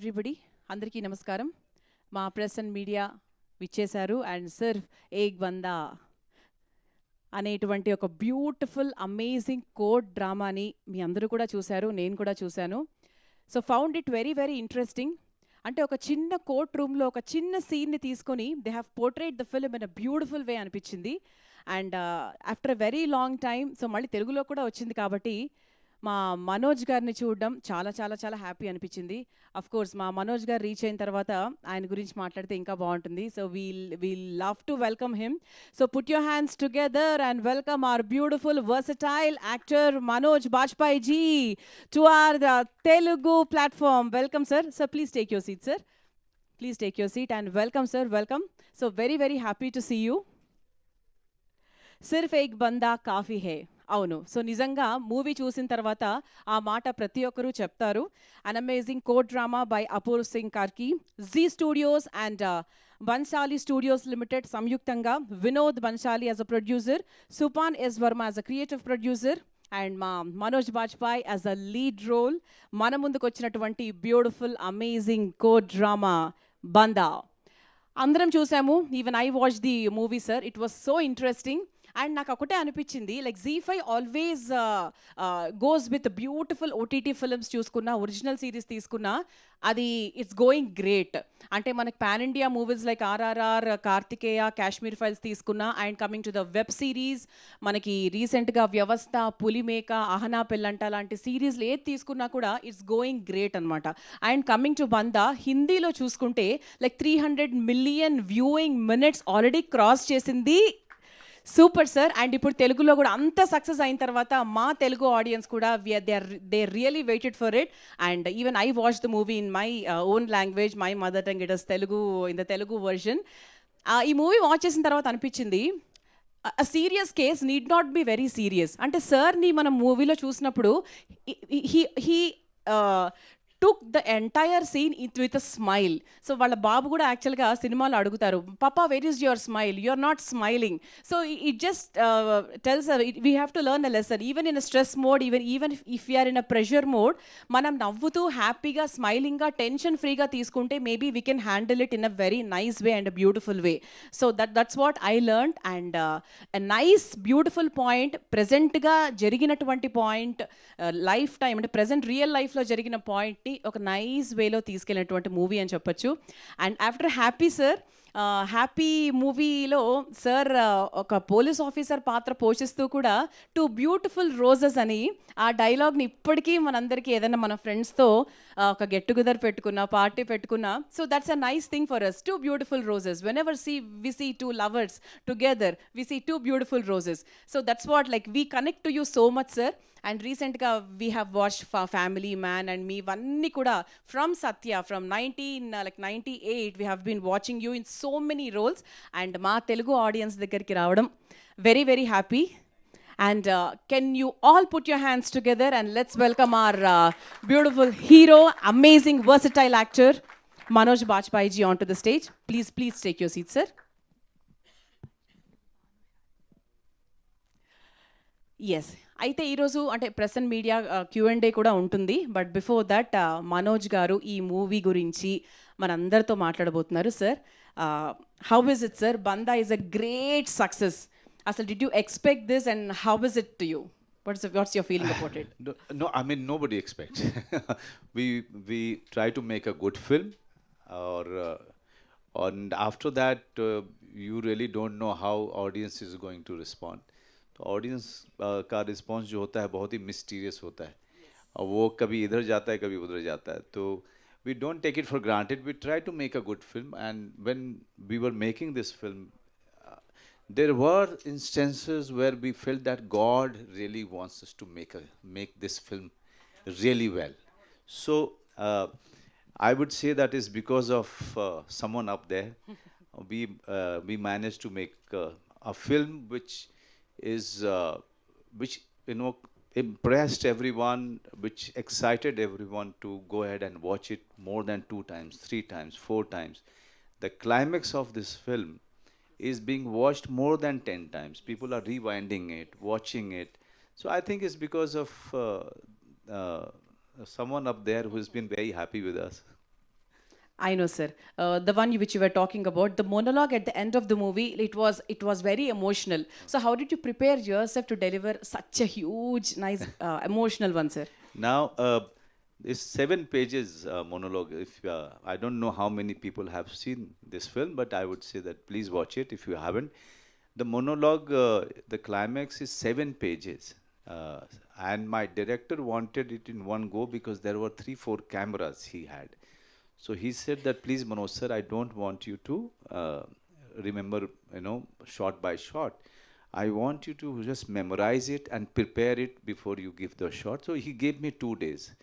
Everybody అందరికీ నమస్కారం. మా ప్రెస్ అండ్ మీడియా విచ్చేశారు అండ్ సిర్ఫ్ ఏక్ బందా అనేటువంటి ఒక బ్యూటిఫుల్ అమేజింగ్ కోర్ట్ డ్రామాని మీ అందరూ కూడా చూశారు, నేను కూడా చూశాను. So found it very very interesting. అంటే ఒక చిన్న కోర్ట్ రూమ్లో ఒక చిన్న సీన్ని తీసుకొని they have portrait the film in a beautiful way అనిపించింది. And after a very long time so మళ్ళీ తెలుగులో కూడా వచ్చింది కాబట్టి మా మనోజ్ గారిని చూడడం చాలా చాలా చాలా హ్యాపీ అనిపించింది. అఫ్ కోర్స్ మా మనోజ్ గారు రీచ్ అయిన తర్వాత ఆయన గురించి మాట్లాడితే ఇంకా బాగుంటుంది. So we'll love to welcome him. So put your hands together and welcome our beautiful versatile actor Manoj Bajpayee ji to our Telugu platform. Welcome sir. Sir, please take your seat, sir. Please take your seat and welcome sir. Welcome. So very happy to see you. Sirf Ek Bandaa కాఫీ హే. అవును, so నిజంగా movie చూసిన తర్వాత ఆ మాట ప్రతి ఒక్కరూ చెప్తారు. An amazing court drama by Apoorv Singh Karki, Zee studios and Bhansali studios limited సంయుక్తంగా Vinod Bhansali as a producer, Supan S Varma as a creative producer and మా Manoj Bajpayee as a lead role మన ముందుకు వచ్చినటువంటి beautiful amazing court drama Bandaa అందరం చూసాము. Even I watch the movie sir, it was so interesting. And నాకు ఒకటే అనిపించింది, like ZEE5 always goes with beautiful OTT films చూసుకున్నా, ఒరిజినల్ సిరీస్ తీసుకున్నా అది ఇట్స్ గోయింగ్ గ్రేట్. అంటే మనకి pan India movies like RRR, Karthikeya, Kashmir files తీసుకున్నా and coming to the web series మనకి రీసెంట్గా వ్యవస్థ, పులిమేక, అహనా పెళ్ళంట లాంటి సిరీస్లు ఏది తీసుకున్నా కూడా ఇట్స్ గోయింగ్ గ్రేట్ అనమాట. అండ్ కమింగ్ టు బందా హిందీలో చూసుకుంటే like 300 million viewing minutes already cross చేసింది. Super sir. అండ్ ఇప్పుడు తెలుగులో కూడా అంత సక్సెస్ అయిన తర్వాత మా తెలుగు ఆడియన్స్ కూడా they really waited for it. And even I watch the movie in my own language, my mother tongue, it is Telugu, in the Telugu version. ఈ మూవీ వాచ్ చేసిన తర్వాత అనిపించింది a serious case need not be very serious. అంటే సార్ని మనం మూవీలో చూసినప్పుడు he took the entire scene with a smile. So వాళ్ళ బాబు కూడా యాక్చువల్గా సినిమాలో అడుగుతారు, పాపా where is your smile, you are not smiling. So it just tells we have to learn a lesson even in a stress mode, even if you're in a pressure mode, మనం నవ్వుతూ హ్యాపీగా స్మైలింగ్గా టెన్షన్ ఫ్రీగా తీసుకుంటే maybe we can handle it in a very nice way and a beautiful way. So that's what I learn. And a nice beautiful point, ప్రజెంట్గా జరిగినటువంటి point, life time అంటే present real లైఫ్లో జరిగిన పాయింట్ ఒక nice వేలో తీసుకెళ్ళినటువంటి movie అని చెప్పొచ్చు. And after happy sir, happy మూవీలో సార్ ఒక పోలీస్ ఆఫీసర్ పాత్ర పోషిస్తూ కూడా టూ బ్యూటిఫుల్ రోజెస్ అని ఆ డైలాగ్ని ఇప్పటికీ మనందరికీ ఏదైనా మన ఫ్రెండ్స్తో ఒక గెట్ టుగెదర్ పెట్టుకున్నా, పార్టీ పెట్టుకున్నా, so that's a nice thing for us. Two beautiful roses, whenever we see two lovers together, we see two beautiful roses. So that's what like we connect to you so much sir. And రీసెంట్గా we have watch Family man and మీ ఇవన్నీ కూడా from Satya, from 98 we have been watching you in so many roles. And మా Telugu audience దగ్గరికి రావడం very happy. And can you all put your hands together and let's welcome our beautiful hero, amazing versatile actor Manoj Bajpai ji onto the stage. Please take your seat, sir. Yes, అయితే ఈరోజు అంటే press and media Q&A కూడా ఉంటుంది. But before that Manoj గారు ఈ movie గురించి మనందరితో మాట్లాడబోతున్నారు. Sir, how is it sir? Bandaa is a great success. అసలు did you expect this and how is it to you? What's your feeling about it? No, I mean nobody expects. we try to make a good film, or and after that you really don't know how audience is going to respond. तो audience का response जो होता है बहुत ही mysterious होता है, और वो कभी इधर जाता है कभी उधर जाता है. तो we don't take it for granted. We try to make a good film, and when we were making this film, there were instances where we felt that God really wants us to make this film really well. So I would say that is because of someone up there. We managed to make a film which you know impressed everyone, which excited everyone to go ahead and watch it more than 2 times, 3 times, 4 times. The climax of this film is being watched more than 10 times. People are rewinding it, watching it. So I think it's because of someone up there who's been very happy with us. I know, sir. The one which you were talking about, the monologue at the end of the movie, it was very emotional. So, how did you prepare yourself to deliver such a huge, nice, emotional one, sir? Now, it's 7 pages monologue. If I don't know how many people have seen this film, but I would say that please watch it if you haven't. The monologue, the climax is 7 pages, and my director wanted it in one go because there were 3, 4 cameras he had. So he said that please, Manoj sir, I don't want you to remember, shot by shot. I want you to just memorize it and prepare it before you give the shot. So he gave me 2 days,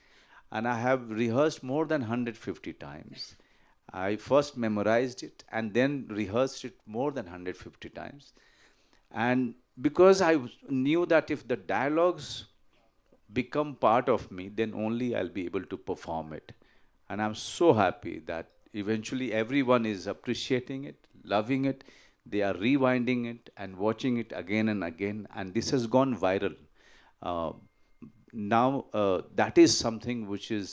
and I have rehearsed more than 150 times. I first memorized it and then rehearsed it more than 150 times. And because knew that if the dialogues become part of me, then only I'll be able to perform it. And I'm so happy that eventually everyone is appreciating it, loving it. They are rewinding it and watching it again and again. And this has gone viral. Uh, Now, that is something which is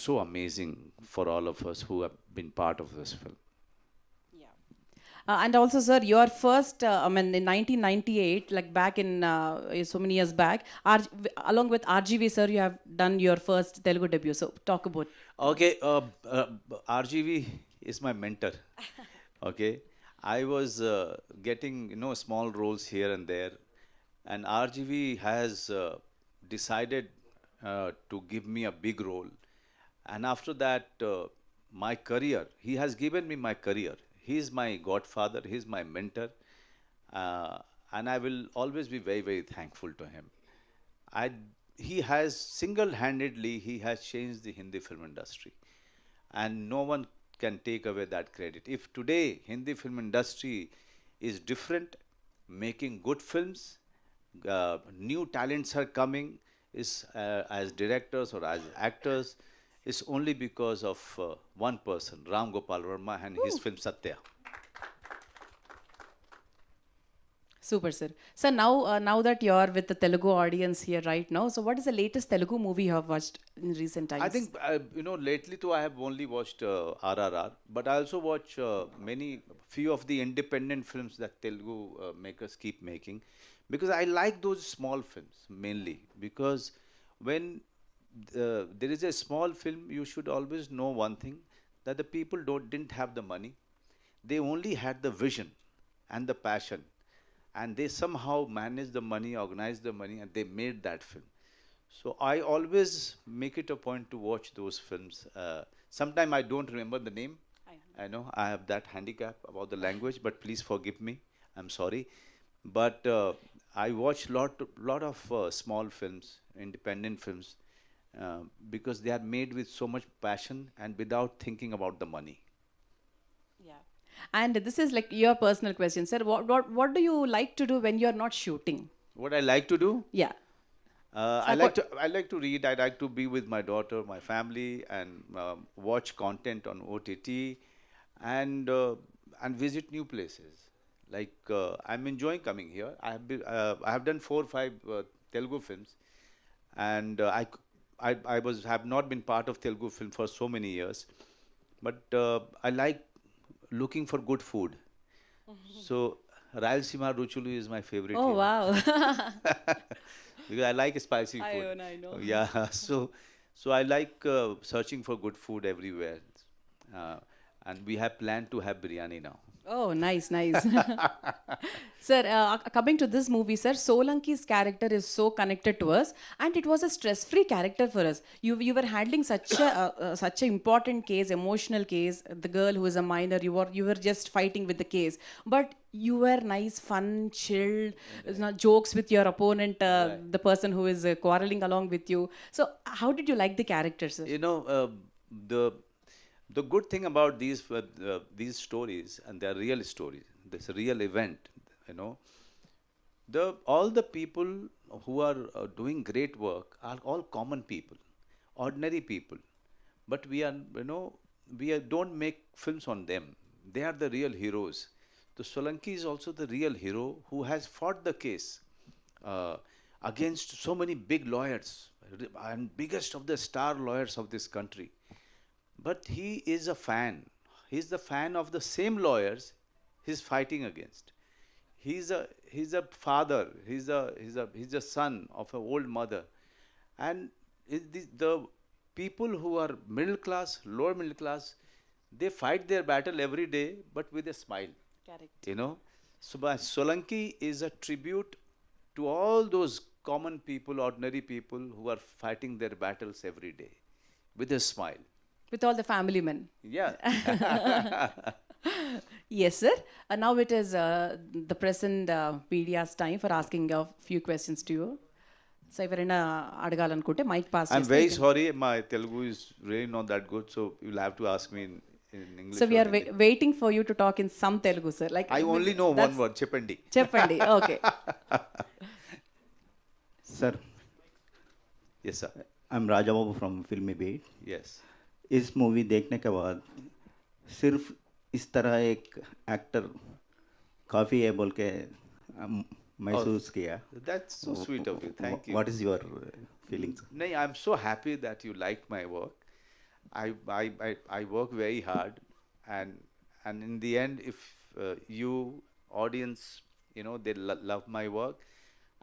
so amazing for all of us who have been part of this film. And also, sir, your first, I mean, in 1998, like back in so many years back, along with RGV, sir, you have done your first Telugu debut. So, talk about. Okay, RGV is my mentor. Okay, I was getting small roles here and there, and RGV has decided to give me a big role. And after that, my career, he has given me my career. He is my godfather, he is my mentor, uh, and I will always be very, very thankful to him. I, he has single-handedly, he has changed the Hindi film industry, and no one can take away that credit. If today Hindi film industry is different, making good films, new talents are coming, is as directors or as actors, is only because of one person, Ram Gopal Verma, and his film Satya. Super, sir. So now that you're with the Telugu audience here right now, so what is the latest Telugu movie you have watched in recent times? I think lately too I have only watched RRR, but I also watch few of the independent films that Telugu makers keep making, because I like those small films mainly. Because when there is a small film, you should always know one thing, that the people didn't have the money, they only had the vision and the passion, and they somehow managed the money, organized the money, and they made that film. So I always make it a point to watch those films. Sometime I don't remember the name. I know I have that handicap about the language, but please forgive me. I'm sorry. But I watch lot of small films, independent films, because they are made with so much passion and without thinking about the money. Yeah. And this is like your personal question, sir. What do you like to do when you're not shooting? What I like to do? Yeah. I like to read. I like to be with my daughter, my family, and watch content on OTT, and visit new places. Like I'm enjoying coming here. I have done 4 or 5 Telugu films, and have not been part of Telugu film for so many years, but I like looking for good food. So Rayalaseema Ruchulu is my favorite Oh, here. wow. Because I like spicy food. I know. Yeah, so I like searching for good food everywhere, uh, and we have planned to have biryani now. Oh, nice, nice. Sir, coming to this movie, sir, Solanki's character is so connected to us, and it was a stress-free character for us. You were handling such a important case, emotional case. The girl who is a minor, you were just fighting with the case, but you were nice, fun, chilled, jokes with your opponent, Right. the person who is quarreling along with you. So, how did you like the character, sir? You know, the the good thing about these stories, and they're real stories. This real event. You know, the all the people who are doing great work are all common people, ordinary people. But don't make films on them. They are the real heroes. The Solanki is also the real hero who has fought the case uh, against so many big lawyers and biggest of the star lawyers of this country. but he is a fan. He's the fan of the same lawyers he's fighting against. He's a father. He's a son of an old mother, and the people who are middle class, lower middle class, they fight their battle every day, but with a smile. Correct. You know, so Solanki is a tribute to all those common people, ordinary people who are fighting their battles every day with a smile. With all the family men. Yeah. Yes, sir. Now it is the present media's time for asking a few questions to you. So, ఎవరైనా అడగాలనుకుంటే mic pass I'm very sorry, my Telugu is really not that good, so you'll have to ask me in English. So or we are Hindi. Waiting for you to talk in some Telugu sir like I only know one word, Cheppandi. చెప్పండి okay sir Yes, sir. I am Raja Babu from Filmi Beat. Yes. इस movie देखने के बाद सिर्फ इस तरह एक actor काफ़ी है बोल के महसूस किया. That's so sweet of you. Thank you. What is your feelings? No, I'm so happy that you like my work. I work very hard, and in the end, if you audience, they love my work,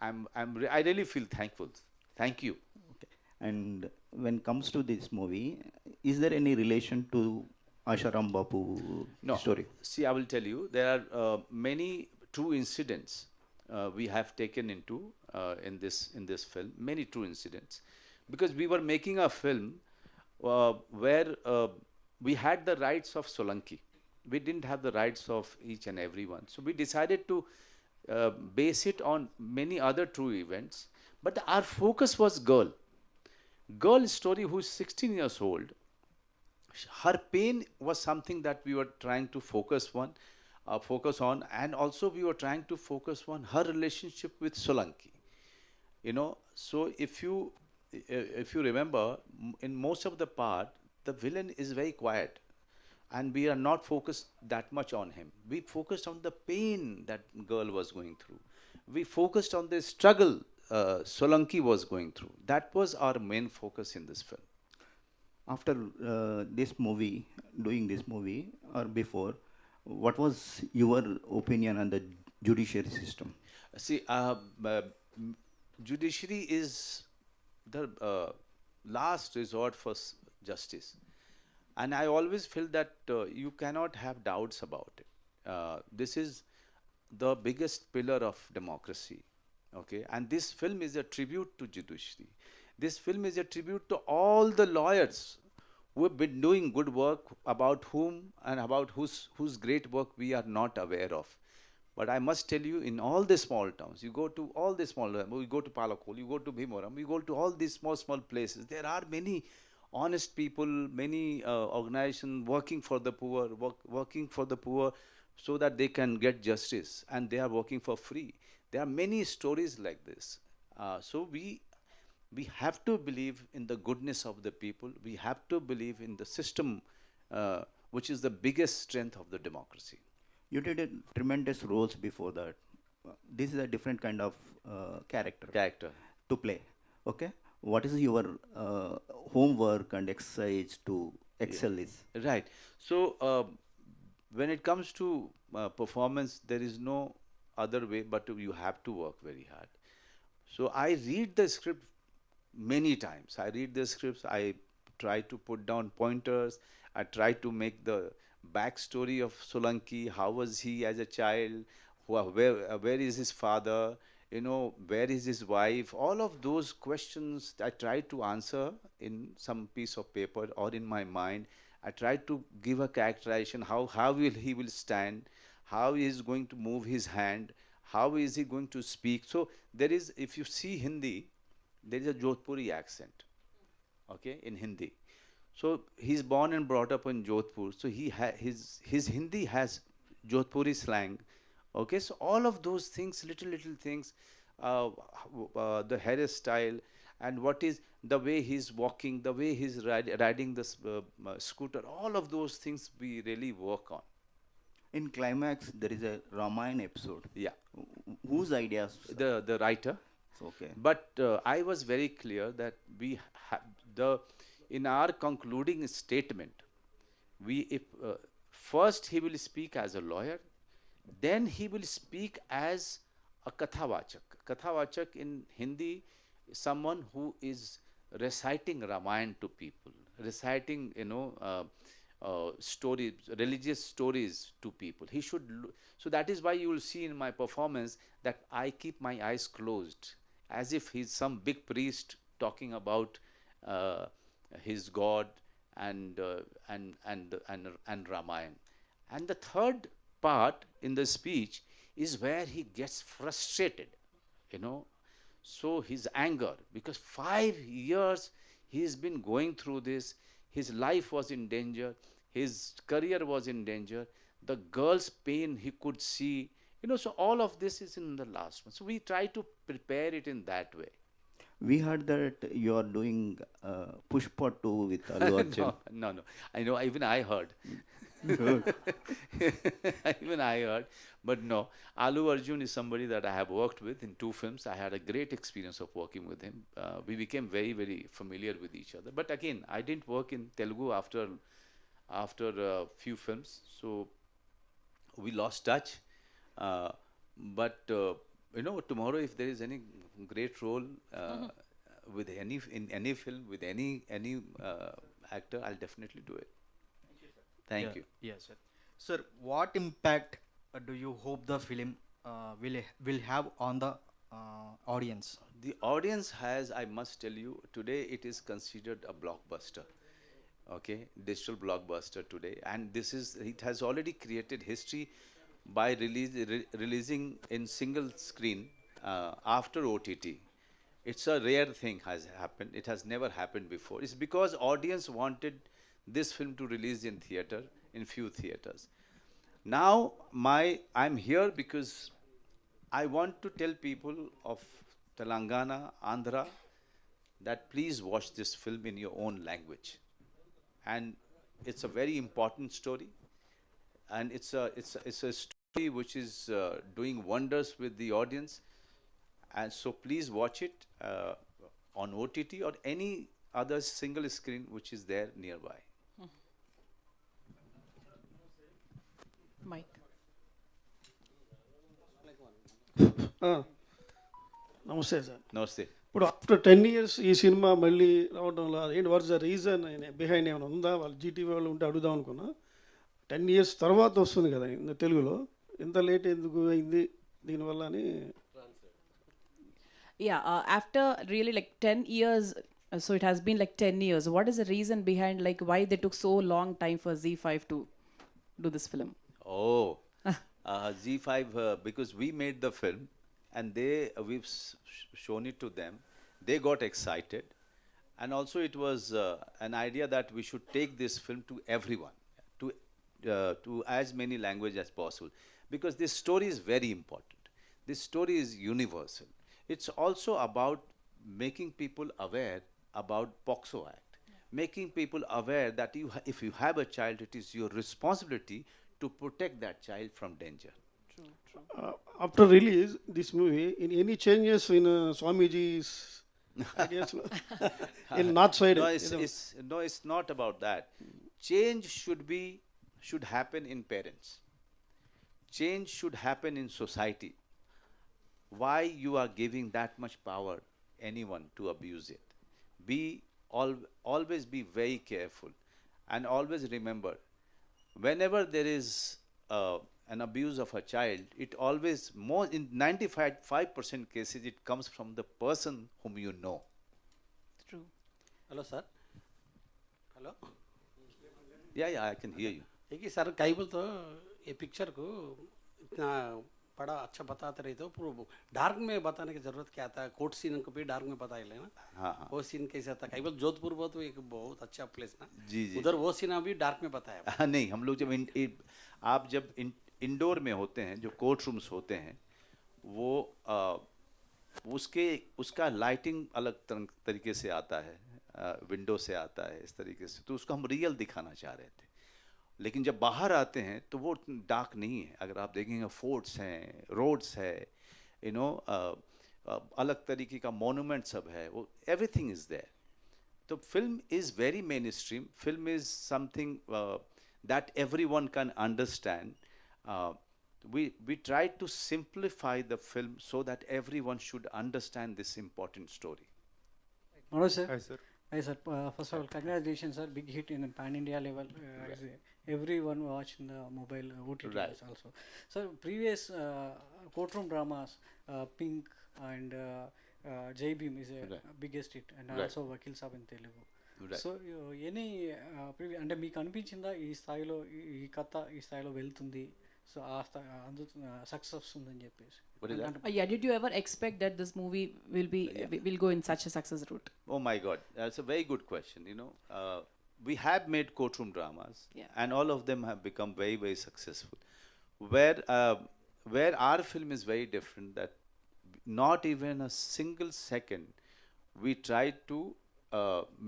I really feel thankful. Thank you. Okay. And when comes to this movie, is there any relation to Asharam Bapu No. story? See, I will tell you, there are many true incidents we have taken into in this film. Many true incidents, because we were making a film where we had the rights of Solanki. We didn't have the rights of each and every one. So we decided to base it on many other true events. But our focus was girl. Girl story who is 16 years old. Her pain was something that we were trying to focus on, and also we were trying to focus on her relationship with Solanki. So if you remember, in most of the part, the villain is very quiet, and we are not focused that much on him. We focused on the pain that girl was going through. We focused on the struggle Solanki was going through. That was our main focus in this film. After doing this movie or before, what was your opinion on the judiciary system? See, judiciary is the last resort for justice, and I always feel that you cannot have doubts about it. This is the biggest pillar of democracy, okay? And this film is a tribute to judiciary. This film is a tribute to all the lawyers who have been doing good work, about whom and about whose great work we are not aware of. But I must tell you, in all the small towns, you go to all the small, you go to Palakol, you go to Bhimoram, you go to all these small places, there are many honest people, many organizations working for the poor, so that they can get justice, and they are working for free. There are many stories like this. So we have to believe in the goodness of the people. We have to believe in the system, which is the biggest strength of the democracy. You did tremendous roles before that. This is a different kind of character to play. Okay, what is your homework and exercise to excel this? Right. So when it comes to performance, there is no other way but you have to work very hard. So I read the script many times. I read the scripts. I try to put down pointers. I try to make the backstory of Solanki. How was he as a child? Where is his father? Where is his wife? All of those questions I try to answer in some piece of paper or in my mind. I try to give a characterization. How he will stand? How he is going to move his hand? How is he going to speak? So there is, if you see Hindi, there is a Jodhpuri accent, okay, in Hindi. So he's born and brought up in Jodhpur. So his Hindi has Jodhpuri slang, okay. So all of those things, little things, the hairstyle, and what is the way he's walking, the way he's riding this scooter, all of those things we really work on. In climax, there is a Ramayana episode. Yeah. Whose ideas? The writer. Okay. But I was very clear that in our concluding statement, if first he will speak as a lawyer, then he will speak as a kathavachak. Kathavachak in Hindi is someone who is reciting Ramayana to people, reciting, stories, religious stories to people. He should. So that is why you will see in my performance that I keep my eyes closed, as if he's some big priest talking about uh, his God and Ramayana. And the third part in the speech is where he gets frustrated, you know. So his anger, because 5 years he's been going through this, his life was in danger, his career was in danger, the girl's pain he could see, so all of this is in the last one. So we try to prepare it in that way. We heard that you are doing Pushpa 2 with Allu Arjun. No. I know, even I heard. Even I heard. But no, Allu Arjun is somebody that I have worked with in 2 films. I had a great experience of working with him. We became very, very familiar with each other. But again, I didn't work in Telugu after a few films. So we lost touch. But tomorrow if there is any great role with in any film with any actor, I'll definitely do it. Thank you. Yes, sir. Sir, what impact do you hope the film will have on the audience? The audience has, I must tell you, today it is considered a blockbuster. Okay, digital blockbuster today, and it has already created history by releasing in single screen after OTT. It's a rare thing has happened. It has never happened before. It's because audience wanted this film to release in theater, in few theaters. Now I'm here because I want to tell people of Telangana, Andhra, that please watch this film in your own language. And it's a very important story, and it's a story which is doing wonders with the audience. And so please watch it on OTT or any other single screen which is there nearby. Mike. నమస్తే sir. Namaste. ఇప్పుడు after 10 years ఈ cinema మళ్ళీ రావడంలో ఏంటి what's the reason behind ఏమైనా ఉందా? వాళ్ళు Zee TV వాళ్ళు ఉంటే అడుగుదాం అనుకున్నా. 10 years తర్వాత వస్తుంది కదా తెలుగులో, ఇంత లేట్ ఎందుకు అయింది దీనివల్ల అని. Yeah, after really like 10 years, so it has been like 10 years. What is the reason behind like why they took so long time for Z5 to do this film? Oh, Z5, because we made the film and we've shown it to them. They got excited, and also it was an idea that we should take this film to everyone, to as many languages as possible, because this story is very important. This story is universal. It's also about making people aware about POXO Act, making people aware that if you have a child, it is your responsibility to protect that child from danger. After release this movie, in any changes in Swamiji's ideas in north side? No, it's not about that. Change should happen in parents. Change should happen in society. Why you are giving that much power anyone to abuse it? Always be very careful, and always remember, whenever there is an abuse of a child, it always, more in 95% cases, it comes from the person whom you know. True. Hello, sir. Hello. Yeah, I can hear you. देखिए sir कई बोल तो ये picture को इतना बड़ा अच्छा बताते रहे तो पूरा डार्क में बताने की जरूरत क्या था? कोर्ट सीन को भी डार्क में बताए लेना. हाँ. वो सीन कैसा था? कई बोल जोधपुर एक बहुत अच्छा प्लेस ना. जी. उधर वो सीन अभी डार्क में बताया. नहीं, हम लोग आप जब इंडोर में होते हैं, जो कोर्ट रूम्स होते हैं, वो उसका लाइटिंग अलग तरीके से आता है, विंडो से आता है, इस तरीके से, तो उसको हम रियल दिखाना चाह रहे थे. लेकिन जब बाहर आते हैं तो वो डार्क नहीं है. अगर आप देखेंगे, फोर्ट्स हैं, रोड्स है, अलग तरीके का मोनूमेंट सब है, वो एवरीथिंग इज देयर. तो film is very main stream. Film is something that everyone can understand. Uh, we tried to simplify the film so that everyone should understand this important story. Manoj sir. Hi, sir. Hi sir. First of all, congratulations sir. Big hit in pan India level. Everyone watch in the mobile OTT Right. also. So previous courtroom dramas, Pink and Jai Bhim is a Right. biggest hit, and Right. also Vakil Saab in Telugu. Right. So any అంటే మీకు అనిపించిందా ఈ స్థాయిలో ఈ కథ ఈ స్థాయిలో వెళ్తుంది, సో ఆ స్థాయి అందుతుంది సక్సెస్ వస్తుందని చెప్పేసి? What is that? Yeah, did you ever expect that this movie will go in such a success route? Oh my God, that's a very good question. You know, we have made courtroom dramas, Yeah. and all of them have become very, very successful. Where our film is very different, that not even a single second we tried to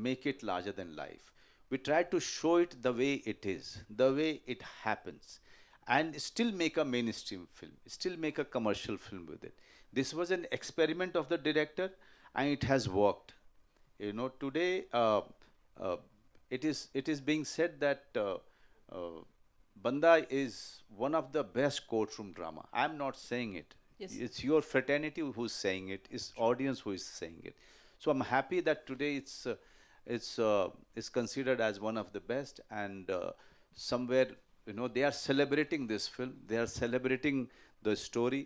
make it larger than life. We tried to show it the way it is, the way it happens, and still make a mainstream film, still make a commercial film with it. This was an experiment of the director, and it has worked. You know, today it is being said that BANDAA is one of the best courtroom drama. I'm not saying it. Yes. It's your fraternity who's saying it. It's audience who is saying it. So I'm happy that today it's considered as one of the best, and somewhere, you know, they are celebrating this film. They are celebrating the story.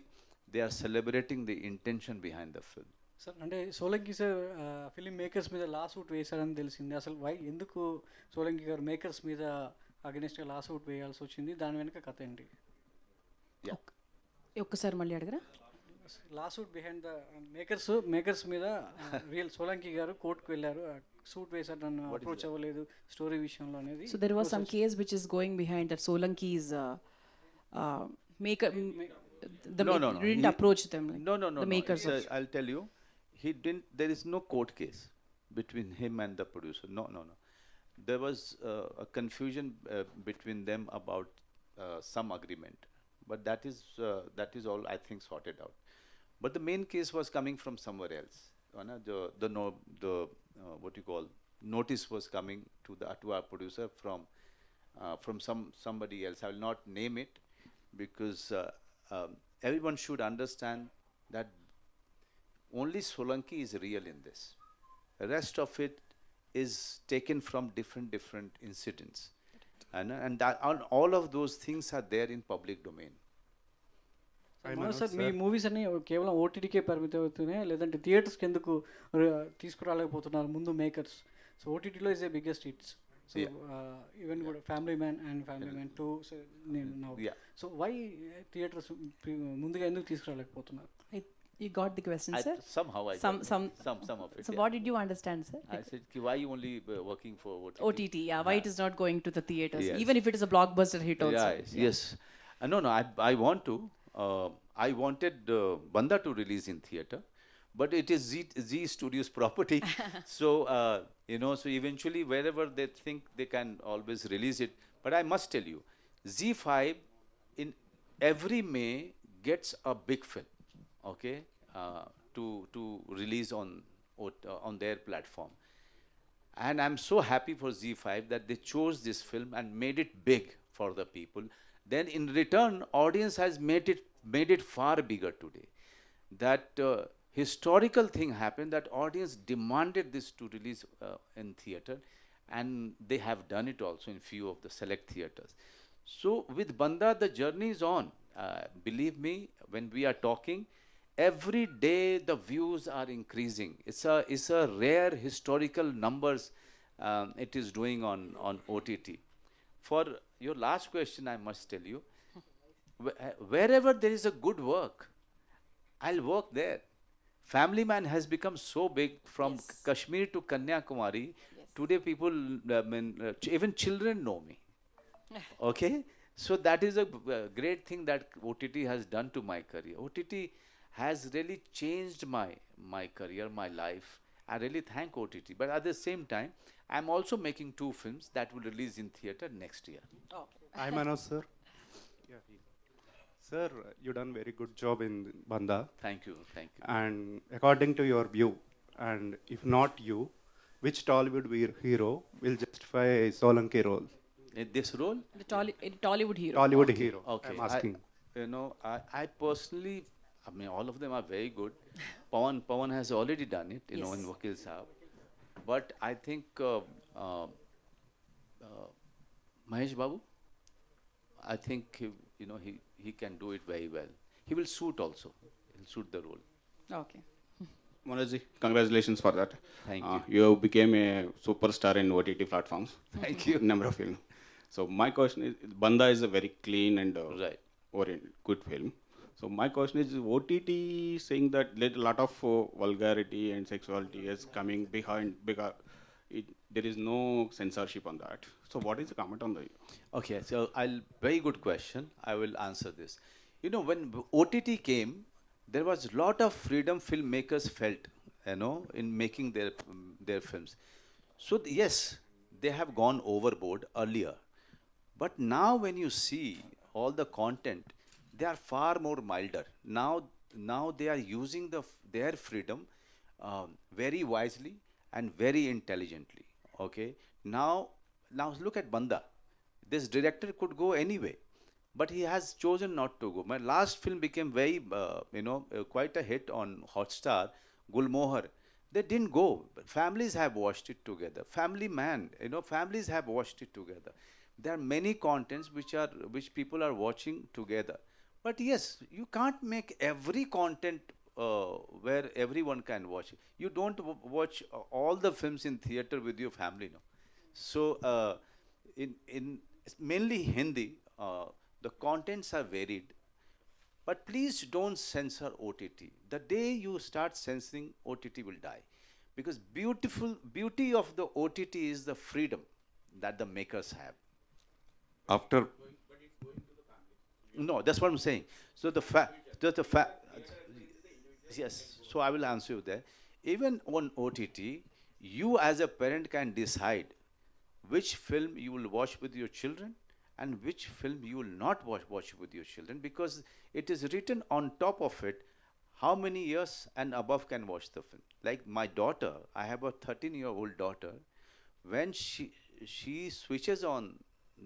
They are celebrating the intention behind the film. Sir అంటే Solanki sir film makers మీద లా suit వేశారని తెలిసింది. అసలు ఎందుకు సోలంకి గారు makers మీద అగెనిస్ట్గా లా suit వేయాల్సి వచ్చింది, దాని వెనక కథ ఏంటి? ఒక్కసారి మళ్ళీ అడగరా? లా సూట్ బిహైండ్ ద మేకర్స్ మీద రియల్ సోలంకి గారు కోర్టుకు వెళ్ళారు, సూట్ వేశారు, నన్ను అప్రోచ్ అవ్వలేదు స్టోరీ విషయంలో అనేది. So there was some case which is going behind that Solanki's maker. No. You didn't approach them. Like, No. The makers of. I'll tell you, he didn't. There is no court case between him and the producer. No. There was a confusion between them about some agreement, but that is all, I think, sorted out. But the main case was coming from somewhere else. What you call notice was coming to our producer from somebody else. I will not name it, because everyone should understand that only Solanki is real in this. The rest of it is taken from different incidents, and all of those things are there in public domain. Sir me movies అన్ని కేవలం ఓటీటీకే పరిమితం అవుతున్నాయి, లేదంటే థియేటర్స్కి ఎందుకు తీసుకురాలేకపోతున్నారు ముందు makers? So ఓటీటీలో is a biggest hits. So even కూడా family man and family man 2 నేను సో వై థియేటర్స్ ముందుగా ఎందుకు తీసుకురాలేకపోతున్నారు? You got the question, sir? Somehow I Some of it. So what did you understand, sir? I said, why you only working for OTT? OTT, yeah. Why it is not going to the theaters, Yes. even if it is a blockbuster hit also? Yes. No. I want to. I wanted BANDAA to release in theater, but it is Z Studios property. So so eventually wherever they think they can always release it. But I must tell you, Z5 in every May gets a big film, okay, to release on their platform. And I'm so happy for Z5 that they chose this film and made it big for the people. Then in return, audience has made it far bigger today. That historical thing happened, that audience demanded this to release in theater, and they have done it also in few of the select theaters. So with BANDAA, the journey is on. Believe me, when we are talking, every day the views are increasing. It's a rare historical numbers it is doing on OTT. For your last question, I must tell you, wherever there is a good work, I'll work there. Family Man has become so big from Kashmir to Kanyakumari. Today people, even children know me. Okay? So that is a great thing that OTT has done to my career. OTT has really changed my career, my life. I really thank OTT. But at the same time, I'm also making 2 films that will release in theater next year. Hi, Manoj, sir. Sir, you done very good job in BANDAA. Thank you. And according to your view, and if not you, which Tollywood hero will justify a Solanki role? In this role? Tollywood hero. Tollywood hero. Okay. I'm asking. I personally, I mean, all of them are very good. Pawan has already done it, in Yes. Vakil Saab. But I think uh, Mahesh Babu, I think he can do it very well. He will suit also. He'll suit the role. Okay. Manojji, congratulations for that. Thank you. You became a superstar in OTT platforms. Thank you. Number of films. So my question is, Banda is a very clean and Right. oriented, good film. So my question is, OTT saying that a lot of vulgarity and sexuality is coming behind because there is no censorship on that. So what is the comment on the? Okay, so very good question. I will answer this. When OTT came, there was a lot of freedom filmmakers felt, in making their films. So yes, they have gone overboard earlier. But now when you see all the content, they are far more milder. Now they are using their freedom very wisely and very intelligently. Okay. Now look at Banda. This director could go anyway, but he has chosen not to go. My last film became very, quite a hit on Hotstar, Gulmohar. They didn't go. But families have watched it together. Family Man, families have watched it together. There are many contents which people are watching together. But yes, you can't make every content where everyone can watch it. You don't watch all the films in theater with your family, no. So in mainly Hindi, the contents are varied. But please don't censor OTT. The day you start censoring, OTT will die. Because beauty of the OTT is the freedom that the makers have. After No, that's what I'm saying. So yes. So I will answer you there. Even on OTT, you as a parent can decide which film you will watch with your children and which film you will not watch with your children, because it is written on top of it how many years and above can watch the film. Like my daughter, I have a 13-year-old daughter. When she switches on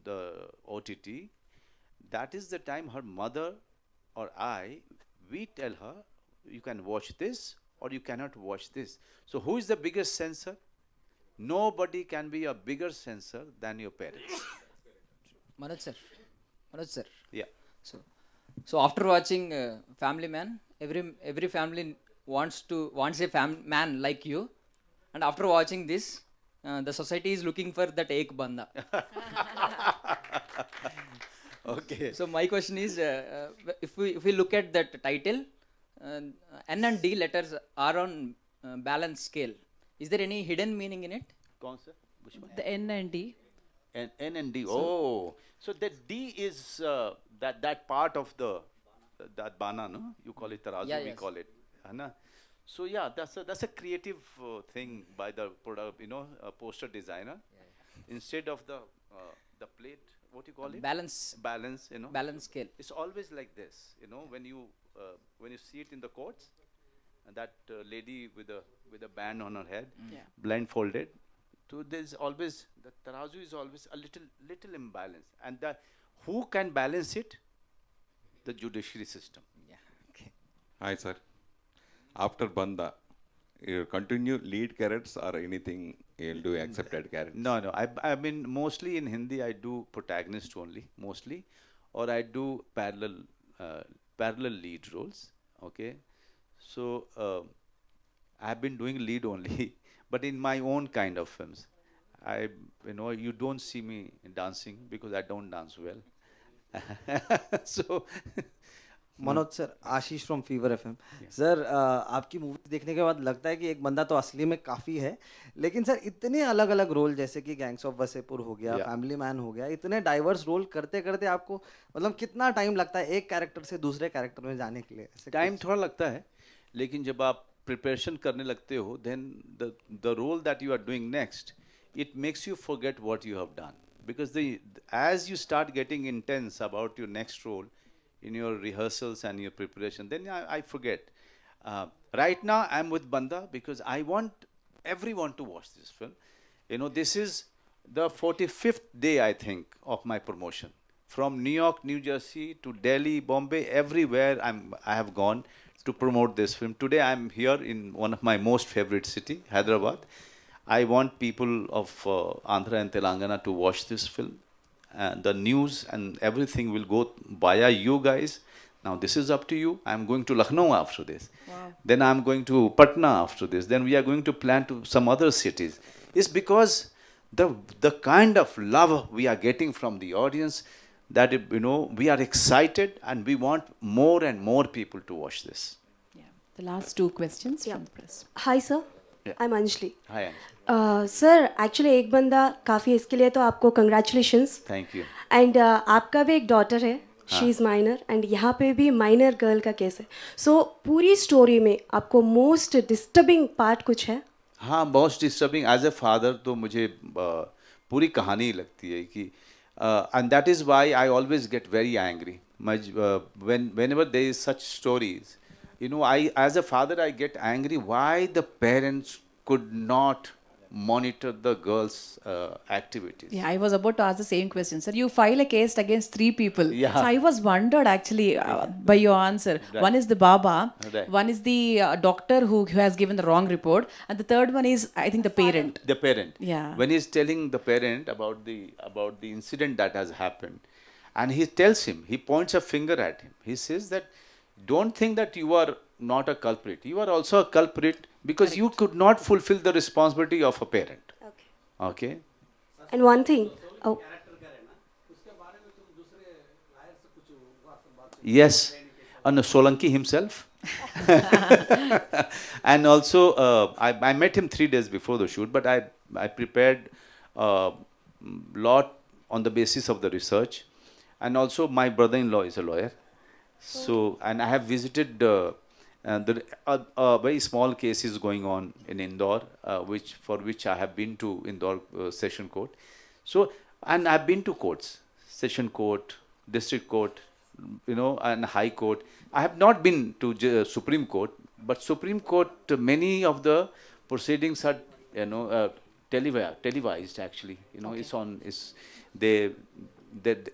the OTT, that is the time her mother or we tell her, you can watch this or you cannot watch this. So who is the biggest censor? Nobody can be a bigger censor than your parents. Manoj sir. Yeah. So after watching Family Man, every family wants a man like you, and after watching this, the society is looking for that ek banda. Okay. So my question is, if we look at that title, N and D letters are on balance scale. Is there any hidden meaning in it? Kaun sa? Which one? The N and D. N and D. So that D is that part of that bana, no? You call it tarazu, Yeah, we yes. call it. Hai. So yeah, that's a creative thing by the poster designer. Instead of the plate, what you call it? Balance. Balance, Balance scale. It's always like this, when you see it in the courts, and that lady with a band on her head, Yeah. blindfolded. So there's always the tarazu is always a little imbalance, and who can balance it? The judiciary system. Yeah. Okay. hi sir. After Banda, you continue lead characters or anything you'll do accepted characters? No. I mean, mostly in Hindi, I do protagonist only, mostly, or I do parallel lead roles. Okay, so I've been doing lead only, but in my own kind of films. You don't see me dancing because I don't dance well. So Manoj sir, Ashish from fever FM sir, आपकी movie देखने के बाद लगता है कि एक बंदा तो असली में काफ़ी है, लेकिन सर इतने अलग अलग रोल जैसे कि गैंग्स ऑफ वसेपुर हो गया, फैमिली मैन हो गया, इतने डाइवर्स रोल करते करते आपको मतलब कितना टाइम लगता है एक कैरेक्टर से दूसरे कैरेक्टर में जाने के लिए? टाइम थोड़ा लगता है, लेकिन जब आप प्रिपरेशन करने लगते हो, then the role that you are doing next, it makes you forget what you have done, because as you start getting intense about your next role in your rehearsals and your preparation, then I forget. Right now I'm with Banda because I want everyone to watch this film. This is the 45th day, I think, of my promotion. From New York, New Jersey to Delhi, Bombay, everywhere I have gone to promote this film. Today I'm here in one of my most favorite city, Hyderabad. I want people of Andhra and Telangana to watch this film. And the news and everything will go via you guys. Now this is up to you. I'm going to Lucknow after this. Wow. Then I'm going to Patna after this. Then we are going to plan to some other cities. It's because the kind of love we are getting from the audience that we are excited and we want more and more people to watch this. Yeah. The last two questions from the press. Hi sir, I'm Anjali. Hi. Sir actually एक बंदा काफ़ी इसके लिए तो आपको congratulations. Thank you. And आपका भी एक डॉटर है, शी इज़ माइनर, एंड यहाँ पे भी माइनर गर्ल का केस है. सो पूरी स्टोरी में आपको मोस्ट डिस्टर्बिंग पार्ट कुछ है? हाँ, most disturbing as a father तो मुझे पूरी कहानी लगती है कि and that is why I always get very angry. Whenever there is such stories, I as a father I get angry why the parents could not monitor the girls' activities. Yeah, I was about to ask the same question, sir. You file a case against 3 people. Yeah. So I was wondered actually by your answer. Right. One is the Baba, Right. one is the doctor who has given the wrong report, and the third one is, I think, the parent. The parent. Yeah. When he's telling the parent about the incident that has happened, and he tells him, he points a finger at him. He says that, don't think that you are not a culprit. You are also a culprit because you could not fulfill the responsibility of a parent. Okay. And one thing. Oh. Yes. And Solanki himself. And also, I met him 3 days before the shoot, but I prepared a lot on the basis of the research. And also, my brother-in-law is a lawyer. So, and I have visited very small cases going on in Indore, for which I have been to Indore Session Court. So, and I've been to courts, Session Court, District Court, and High Court. I have not been to Supreme Court, but Supreme Court, many of the proceedings are, televised actually.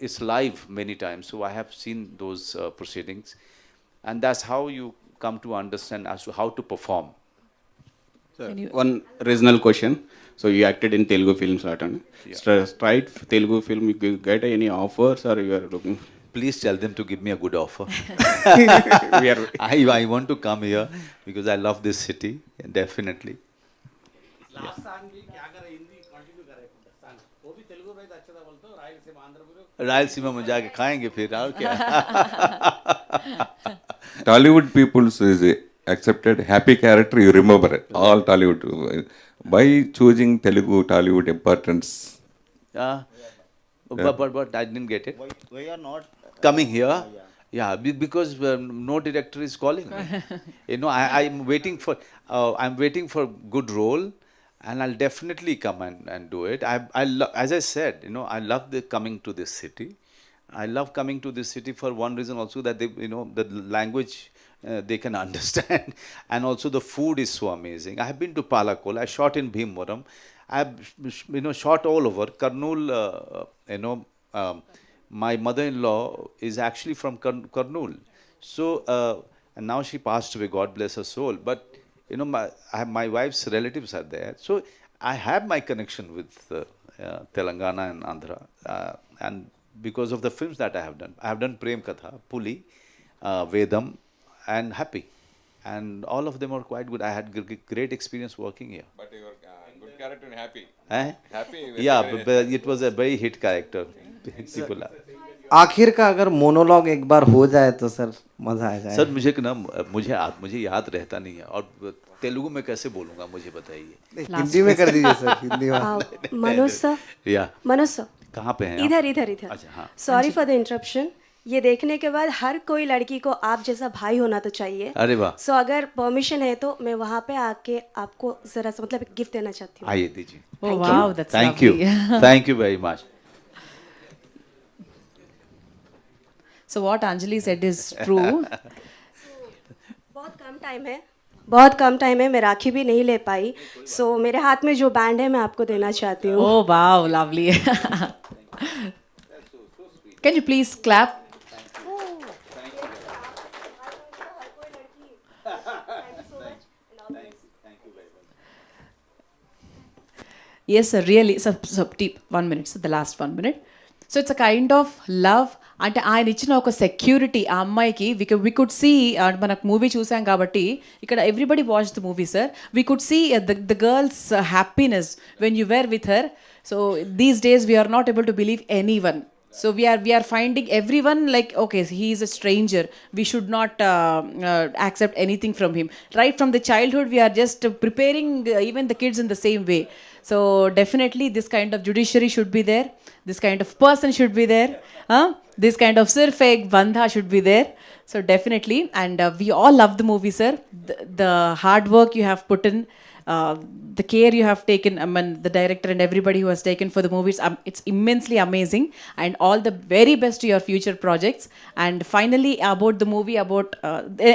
It's live many times. So I have seen those proceedings, and that's how you come to understand as to how to perform. Sir, one regional question. So you acted in Telugu films, straight Telugu film. You get any offers, or you are looking? Please tell them to give me a good offer. I want to come here because I love this city, definitely. Rayalaseema में जाके खाएंगे फिर और क्या. Tollywood people is accepted happy character. You remember it. All Tollywood. By choosing Telugu, Tollywood importance. But I didn't get it. Why you are not coming here? Yeah, because no director is calling me. I'm waiting for good role. And I'll definitely come and do it. As I said, I love coming to this city. I love coming to this city for one reason also, that they, the language they can understand, and also the food is so amazing. I have been to Palakol. I shot in Bhimvaram. I've shot all over Kurnool. My mother-in-law is actually from Kurnool. So and now she passed away. God bless her soul. But my wife's relatives are there. So I have my connection with Telangana and Andhra. And because of the films that I have done Prem Katha, Puli, Vedam, and Happy. And all of them are quite good. I had great experience working here. But your good character in Happy. Happy? Yeah, but it was a very hit character. आखिर का अगर monologue एक बार हो जाए तो sir मजा आ जाए. Sir मुझे याद रहता नहीं है, और तेलुगु में कैसे बोलूंगा मुझे बताइए. हिंदी में कर दीजिए सर, हिंदी में. मनोज सर कहाँ पे हैं? इधर. अच्छा, हाँ. Sorry for the interruption. ये देखने के बाद हर कोई लड़की को आप जैसा भाई होना तो चाहिए. अरे वाह. सो अगर परमिशन है तो मैं वहाँ पे आके आपको जरा सा मतलब गिफ्ट देना चाहती हूँ. आइए दीजिए. Wow, that's Thank you. Thank you very much. So what Anjali said is true. बहुत कम टाइम है. बहुत कम टाइम है, मैं राखी भी नहीं ले पाई, सो मेरे हाथ में जो बैंड है मैं आपको देना चाहती हूँ. Oh, wow, lovely. Can you please clap? Yes, sir, really. So deep. 1 minute, so the last 1 minute. So it's a kind of love. అంటే ఆయన ఇచ్చిన ఒక సెక్యూరిటీ ఆ అమ్మాయికి వి కుడ్ సీ మనకు మూవీ చూసాం కాబట్టి ఇక్కడ everybody watch the movie sir we could see the girl's happiness when you were with her so these days we're not able to believe any one. So we are finding everyone like, okay, he is a stranger. We should not accept anything from him. Right from the childhood, we are just preparing even the kids in the same way. So definitely, this kind of judiciary should be there. This kind of person should be there. This kind of sirfeg bandha should be there. So definitely, and we all love the movie, sir. The hard work you have put in. The care you have taken, I mean, the director and everybody who has taken for the movies, it's immensely amazing. And all the very best to your future projects. And finally, about the movie, about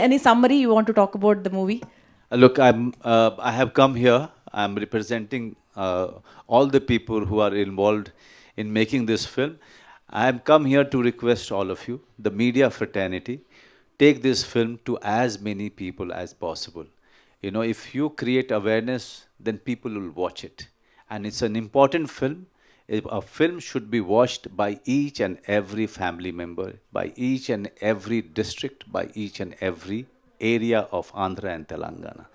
any summary you want to talk about the movie? Look, I have come here. I'm representing all the people who are involved in making this film. I have come here to request all of you, the media fraternity, take this film to as many people as possible. You know, if you create awareness, then people will watch it. And it's an important film. A film should be watched by each and every family member, by each and every district, by each and every area of Andhra and Telangana.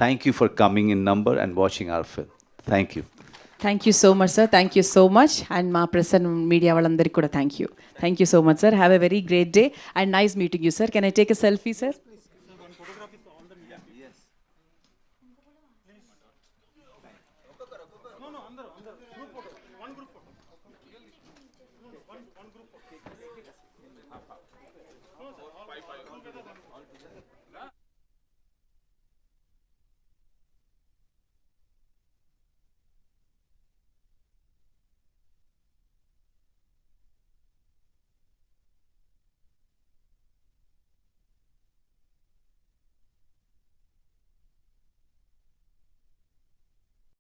Thank you for coming in number and watching our film. Thank you. Thank you so much, sir. Thank you so much. And ma press and media valandariki kuda thank you. Thank you so much, sir. Have a very great day and nice meeting you, sir. Can I take a selfie, sir?